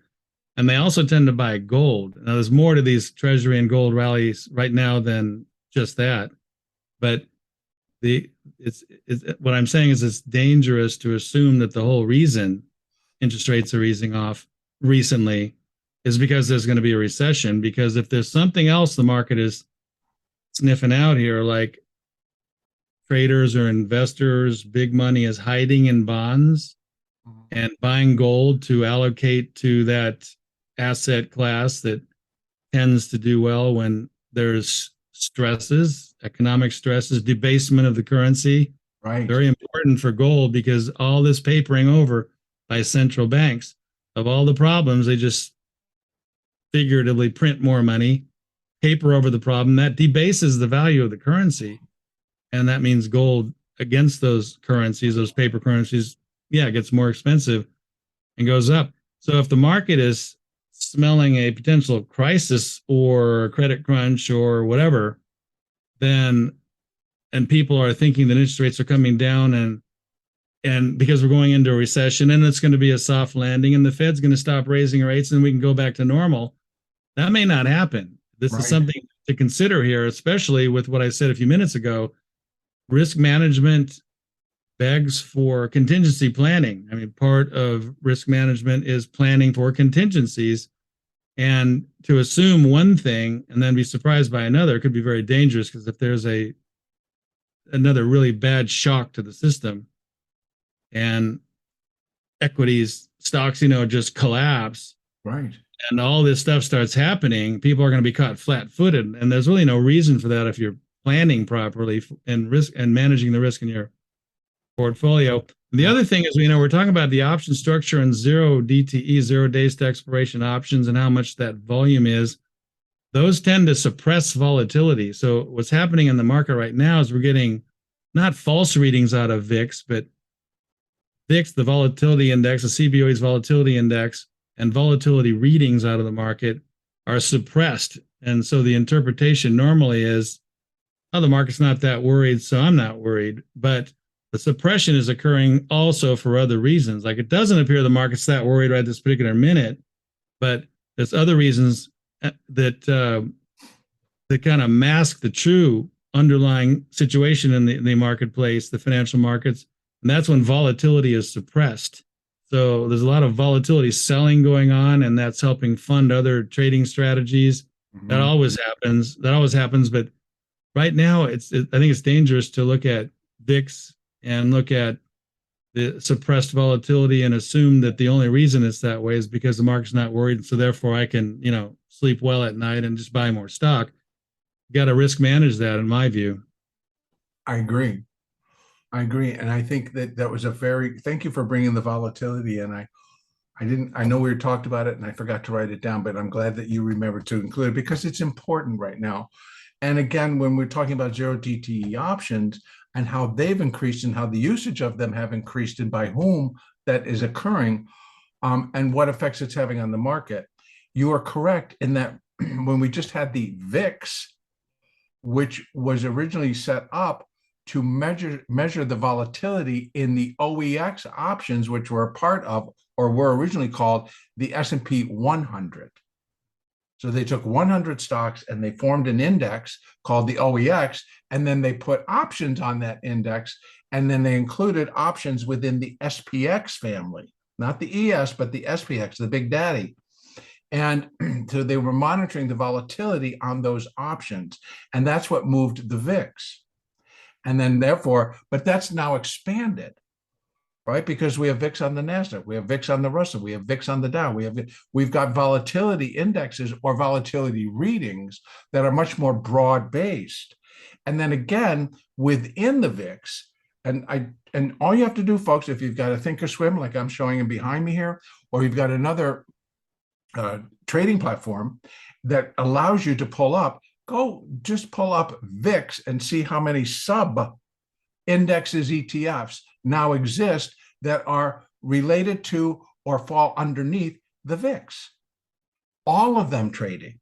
And they also tend to buy gold. Now, there's more to these treasury and gold rallies right now than just that. But what I'm saying is it's dangerous to assume that the whole reason interest rates are easing off recently is because there's going to be a recession. Because if there's something else the market is sniffing out here, like traders or investors, big money is hiding in bonds and buying gold to allocate to that asset class that tends to do well when there's stresses, economic stresses, debasement of the currency. Right. Very important for gold, because all this papering over by central banks of all the problems, they just figuratively print more money, paper over the problem. That debases the value of the currency. And that means gold against those currencies, those paper currencies, it gets more expensive and goes up. So if the market is smelling a potential crisis or credit crunch or whatever, and people are thinking that interest rates are coming down and because we're going into a recession and it's going to be a soft landing and the Fed's going to stop raising rates and we can go back to normal, that may not happen. This is something to consider here, especially with what I said a few minutes ago. Risk management begs for contingency planning. I mean, part of risk management is planning for contingencies, and to assume one thing and then be surprised by another could be very dangerous, because if there's another really bad shock to the system and equities, stocks, just collapse, right, and all this stuff starts happening, people are going to be caught flat-footed, and there's really no reason for that if you're planning properly and risk and managing the risk in your portfolio. The other thing is, we're talking about the option structure and zero DTE, 0 days to expiration options, and how much that volume is. Those tend to suppress volatility. So what's happening in the market right now is we're getting not false readings out of VIX, but VIX, the volatility index, the CBOE's volatility index, and volatility readings out of the market are suppressed. And so the interpretation normally is, oh, the market's not that worried, so I'm not worried. But the suppression is occurring also for other reasons. Like, it doesn't appear the market's that worried right this particular minute, but there's other reasons that kind of mask the true underlying situation in the marketplace, the financial markets. And that's when volatility is suppressed. So there's a lot of volatility selling going on, and that's helping fund other trading strategies. Mm-hmm. That always happens. But right now, I think it's dangerous to look at VIX and look at the suppressed volatility and assume that the only reason it's that way is because the market's not worried. So therefore I can, sleep well at night and just buy more stock. You got to risk manage that, in my view. I agree. And I think that was thank you for bringing the volatility. And I know we talked about it and I forgot to write it down, but I'm glad that you remembered to include it because it's important right now. And again, when we're talking about zero DTE options and how they've increased and how the usage of them have increased and by whom that is occurring, and what effects it's having on the market, you are correct in that when we just had the VIX, which was originally set up to measure the volatility in the OEX options, which were a part of, or were originally called, the S&P 100. So they took 100 stocks and they formed an index called the OEX, and then they put options on that index, and then they included options within the SPX family, not the ES, but the SPX, the big daddy. And so they were monitoring the volatility on those options, and that's what moved the VIX. And then therefore, but that's now expanded, right? Because we have VIX on the NASDAQ, we have VIX on the Russell, we have VIX on the Dow, we've got volatility indexes or volatility readings that are much more broad-based. And then again, within the VIX, and all you have to do, folks, if you've got a Thinkorswim like I'm showing him behind me here, or you've got another trading platform that allows you to pull up, just pull up VIX and see how many sub indexes, ETFs now exist that are related to or fall underneath the VIX. All of them trading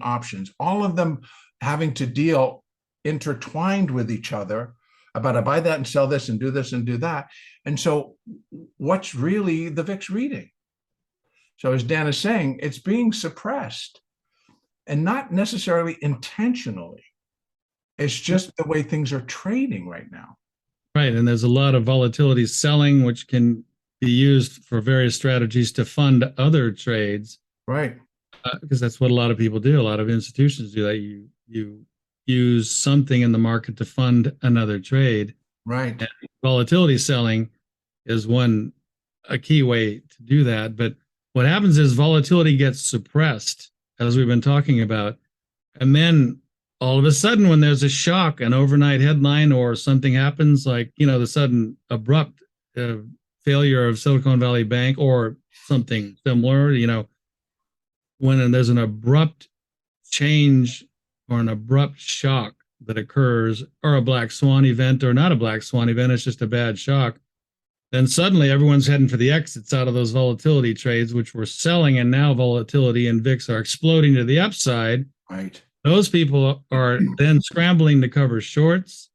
options, all of them having to deal intertwined with each other about, I buy that and sell this and do this and do that. And so what's really the VIX reading? So as Dan is saying, it's being suppressed, and not necessarily intentionally. It's just the way things are trading right now. Right. And there's a lot of volatility selling, which can be used for various strategies to fund other trades. Right. Because that's what a lot of people do. A lot of institutions do that. You use something in the market to fund another trade. Right. And volatility selling is a key way to do that. But what happens is volatility gets suppressed, as we've been talking about. And then all of a sudden, when there's a shock, an overnight headline, or something happens, like, the sudden abrupt failure of Silicon Valley Bank or something similar, when there's an abrupt change or an abrupt shock that occurs, or a black swan event, or not a black swan event, it's just a bad shock, then suddenly everyone's heading for the exits out of those volatility trades, which were selling, and now volatility and VIX are exploding to the upside. Right. Those people are then scrambling to cover shorts,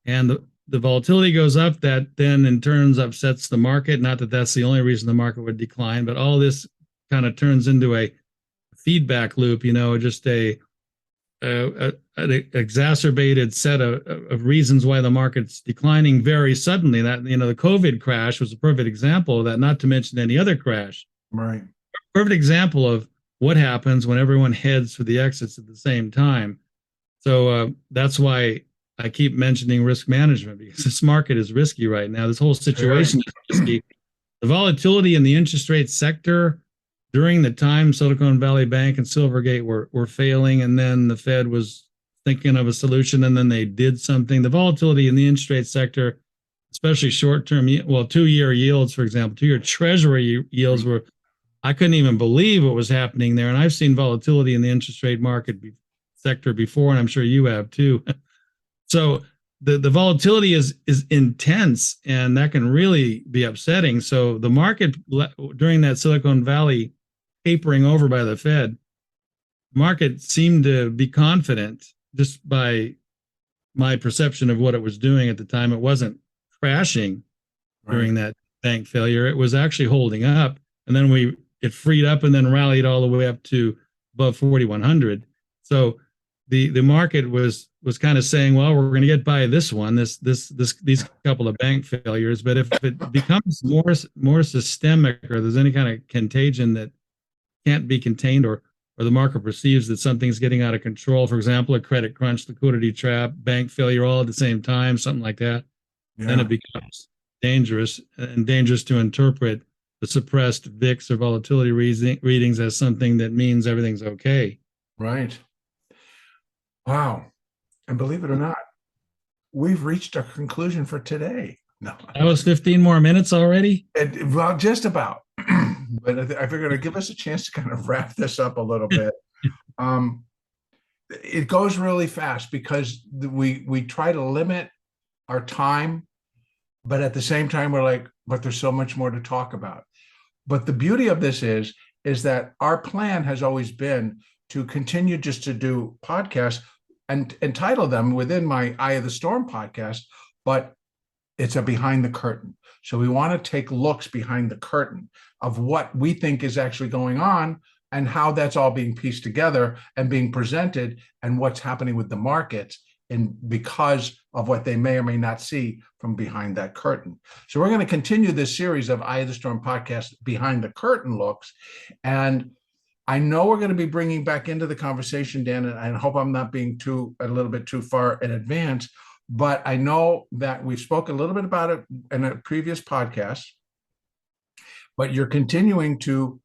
and the volatility goes up. That then in turn upsets the market. Not that that's the only reason the market would decline, but all this kind of turns into a feedback loop, just an exacerbated set of reasons why the market's declining very suddenly. That, the COVID crash was a perfect example of that, not to mention any other crash. Right. Perfect example of what happens when everyone heads for the exits at the same time. So that's why I keep mentioning risk management, because this market is risky right now. This whole situation is risky. The volatility in the interest rate sector during the time Silicon Valley Bank and Silvergate were failing, and then the Fed was thinking of a solution, and then they did something. The volatility in the interest rate sector especially short-term, 2-year yields, for example, 2-year treasury yields were, I couldn't even believe what was happening there. And I've seen volatility in the interest rate market sector before, and I'm sure you have too. So the volatility is intense, and that can really be upsetting. So the market during that Silicon Valley papering over by the Fed, market seemed to be confident just by my perception of what it was doing at the time. It wasn't crashing during that bank failure. It was actually holding up, and then it freed up and then rallied all the way up to above 4,100. So the market was kind of saying, well, we're going to get by this one, these couple of bank failures. But if it becomes more systemic, or there's any kind of contagion that can't be contained, or the market perceives that something's getting out of control, for example, a credit crunch, liquidity trap, bank failure, all at the same time, something like that, then it becomes dangerous to interpret the suppressed VIX or volatility readings as something that means everything's okay. Right. Wow. And believe it or not, we've reached our conclusion for today. No, that was 15 more minutes already. Well, just about. But I figured I'd give us a chance to kind of wrap this up a little bit. It goes really fast because we try to limit our time, but at the same time we're like, but there's so much more to talk about. But the beauty of this is that our plan has always been to continue just to do podcasts and entitle them within my Eye of the Storm podcast, but it's a behind the curtain. So we want to take looks behind the curtain of what we think is actually going on and how that's all being pieced together and being presented, and what's happening with the markets and because of what they may or may not see from behind that curtain. So we're going to continue this series of Eye of the Storm podcast, behind the curtain looks. And I know we're going to be bringing back into the conversation, Dan, and I hope I'm not being a little bit too far in advance, but I know that we've spoken a little bit about it in a previous podcast, but you're continuing to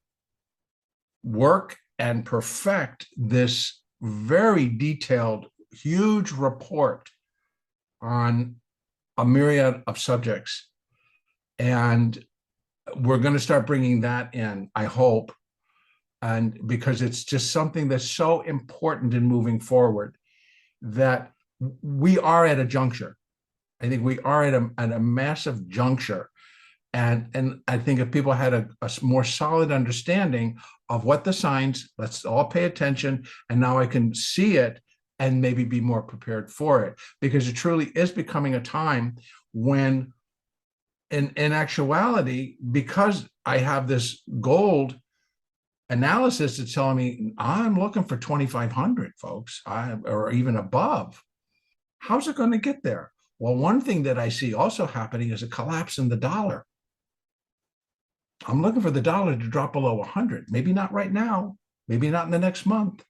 work and perfect this very detailed, huge report on a myriad of subjects. And we're going to start bringing that in, I hope, and because it's just something that's so important in moving forward, that we are at a juncture. I think we are at a massive juncture. And I think if people had a more solid understanding of what the signs, let's all pay attention, and now I can see it and maybe be more prepared for it, because it truly is becoming a time when, in actuality, because I have this gold analysis that's telling me I'm looking for 2,500, folks, or even above. How's it going to get there? Well, one thing that I see also happening is a collapse in the dollar. I'm looking for the dollar to drop below 100. Maybe not right now, maybe not in the next month,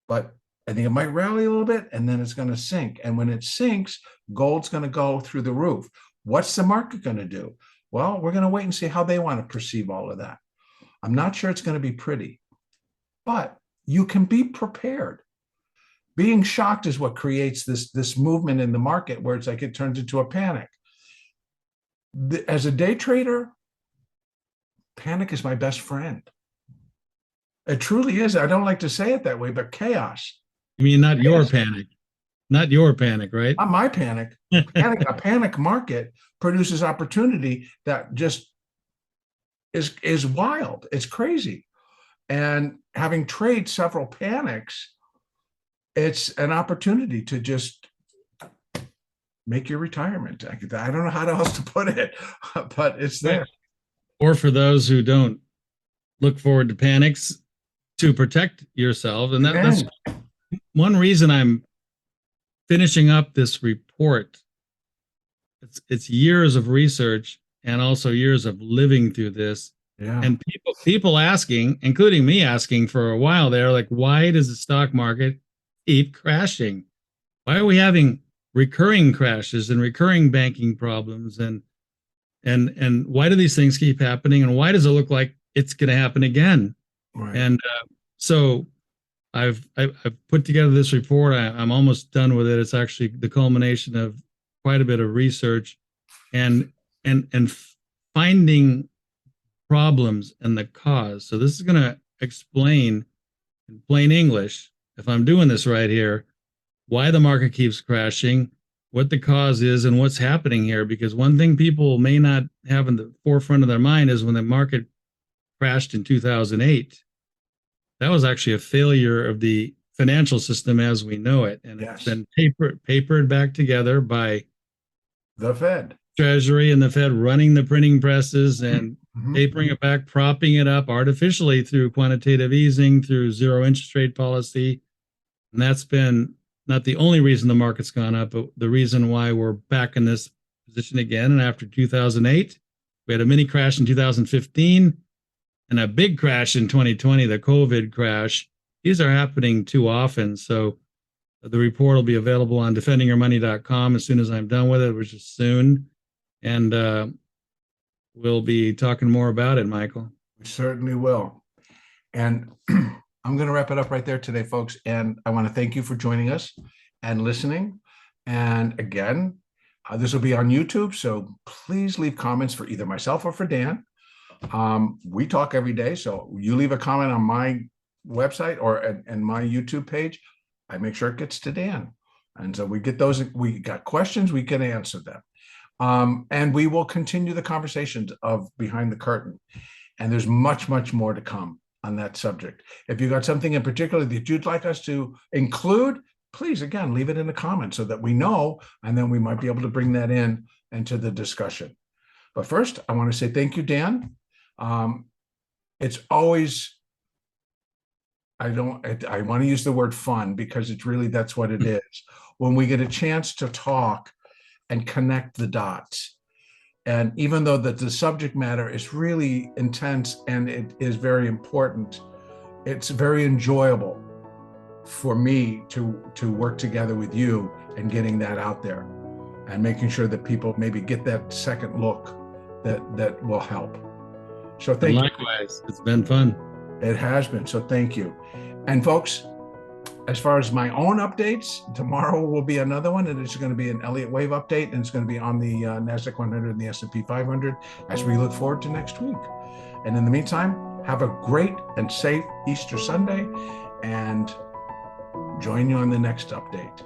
but I think it might rally a little bit and then it's going to sink. And when it sinks, gold's going to go through the roof. What's the market going to do? Well, we're going to wait and see how they want to perceive all of that. I'm not sure it's going to be pretty, but you can be prepared. Being shocked is what creates this movement in the market where it's like it turns into a panic. As a day trader, panic is my best friend. It truly is. I don't like to say it that way, but chaos. You mean not your panic? Not your panic, right? Not my panic. A panic market produces opportunity that just is wild. It's crazy. And having traded several panics, it's an opportunity to just make your retirement. I don't know how else to put it, but it's there. Or for those who don't look forward to panics, to protect yourself. And that's one reason I'm finishing up this report. It's years of research and also years of living through this. Yeah. And people asking, including me asking for a while there, like, why does the stock market keep crashing? Why are we having recurring crashes and recurring banking problems? And why do these things keep happening? And why does it look like it's going to happen again? Right. And so I've put together this report. I'm almost done with it. It's actually the culmination of quite a bit of research. and and finding problems and the cause. So this is going to explain in plain English, if I'm doing this right here, why the market keeps crashing, what the cause is, and what's happening here. Because one thing people may not have in the forefront of their mind is when the market crashed in 2008, that was actually a failure of the financial system as we know it. And Yes. It's been papered back together by The Fed. Treasury and the Fed running the printing presses and papering it back, propping it up artificially through quantitative easing, through zero interest rate policy. And that's been not the only reason the market's gone up, but the reason why we're back in this position again. And after 2008, we had a mini crash in 2015 and a big crash in 2020, the COVID crash. These are happening too often. So the report will be available on defendingyourmoney.com as soon as I'm done with it, which is soon. And we'll be talking more about it, Michael. We certainly will. And I'm going to wrap it up right there today, folks. And I want to thank you for joining us and listening. And again, this will be on YouTube. So please leave comments for either myself or for Dan. We talk every day. So you leave a comment on my website or and my YouTube page, I make sure it gets to Dan. And so we get those, we got questions, we can answer them. And we will continue the conversations of behind the curtain. And there's much, much more to come on that subject. If you got something in particular that you'd like us to include, please, again, leave it in the comments so that we know, and then we might be able to bring that in into the discussion. But first, I want to say thank you, Dan. It's always, I want to use the word fun because it's really, that's what it is. When we get a chance to talk and connect the dots. And even though that the subject matter is really intense and it is very important, it's very enjoyable for me to work together with you and getting that out there and making sure that people maybe get that second look that will help. So thank you. Likewise, it's been fun. It has been. So thank you. And folks, as far as my own updates, tomorrow will be another one, and it's going to be an Elliott Wave update, and it's going to be on the NASDAQ 100 and the S&P 500 as we look forward to next week. And in the meantime, have a great and safe Easter Sunday, and join you on the next update.